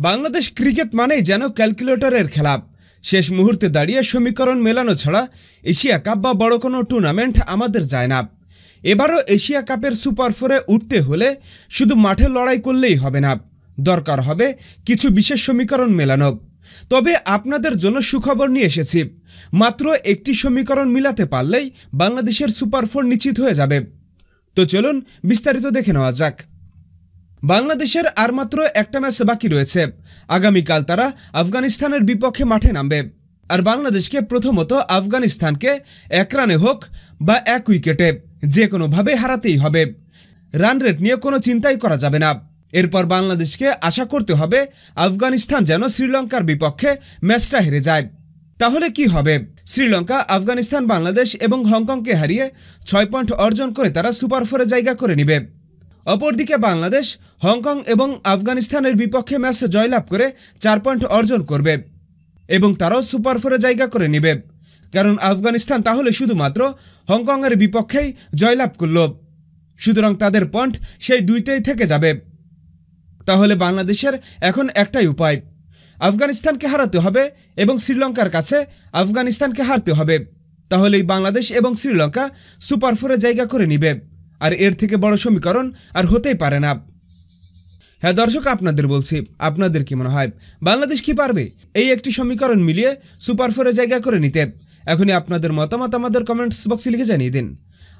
Bangladesh cricket মানেই যেন ক্যালকুলেটরের খেলা। শেষ মুহূর্তে দাঁড়িয়ে সমীকরণ মেলানো ছাড়া এশিয়া কাপ বা বড় কোনো টুর্নামেন্ট আমাদের যায় না। এবারও এশিয়া কাপের সুপার ফোরে উঠতে হলে শুধু মাঠে লড়াই করলেই হবে না, দরকার হবে কিছু বিশেষ সমীকরণ মেলানো। তবে আপনাদের জন্য সুখবর নিয়ে এসেছি, মাত্র একটি সমীকরণ মিলাতে পারলেই বাংলাদেশের সুপার ফোর নিশ্চিত হয়ে যাবে। তো চলুন বিস্তারিত দেখে নেওয়া যাক। বাংলাদেশের আর মাত্র একটা ম্যাচ বাকি রয়েছে। আগামীকাল তারা আফগানিস্তানের বিপক্ষে মাঠে নামবে। আর বাংলাদেশকে প্রথমত আফগানিস্তানকে 1 রানে হোক বা 1 উইকেটে যে কোনোভাবে হারাতেই হবে। রান রেট নিয়ে কোনো চিন্তাই করা যাবে না। এরপর বাংলাদেশকে আশা করতে হবে আফগানিস্তান যেন শ্রীলঙ্কার বিপক্ষে ম্যাচটা হেরে যায়। তাহলে কি হবে? শ্রীলঙ্কা, আফগানিস্তান, বাংলাদেশ এবং হংকংকে হারিয়ে 6 পয়েন্ট অর্জন করে তারা সুপার ফোরে জায়গা করে নেবে। অপরদিকে বাংলাদেশ হংকং এবং আফগানিস্তানের বিপক্ষে ম্যাচে জয়লাভ করে 4 পয়েন্ট অর্জন করবে এবং তারাও সুপার ফোরে জায়গা করে নেবে। কারণ আফগানিস্তান তাহলে শুধুমাত্র হংকংয়ের বিপক্ষেই জয়লাভ করল, সুতরাং তাদের পয়েন্ট সেই দুইতেই থেকে যাবে। তাহলে বাংলাদেশের এখন একটাই উপায়, আফগানিস্তানকে হারাতে হবে এবং শ্রীলঙ্কার কাছে আফগানিস্তানকে হারতে হবে। তাহলেই বাংলাদেশ এবং শ্রীলঙ্কা সুপার ফোরে জায়গা করে নেবে। আর এর থেকে বড় সমীকরণ আর হতেই পারে না। হ্যাঁ দর্শক, আপনাদের বলছি, আপনাদের কি মনে হয় বাংলাদেশ কি পারবে এই একটি সমীকরণ মিলিয়ে সুপার ফোরে জায়গা করে নিতে? এখনই আপনাদের মতামত আমাদের কমেন্টস বক্সে লিখে জানিয়ে দিন।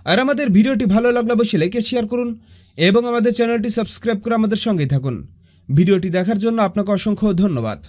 আর আমাদের ভিডিওটি ভালো লাগলে অবশ্যই লাইক শেয়ার করুন এবং আমাদের চ্যানেলটি সাবস্ক্রাইব করে আমাদের সঙ্গেই থাকুন। ভিডিওটি দেখার জন্য আপনাকে অসংখ্য ধন্যবাদ।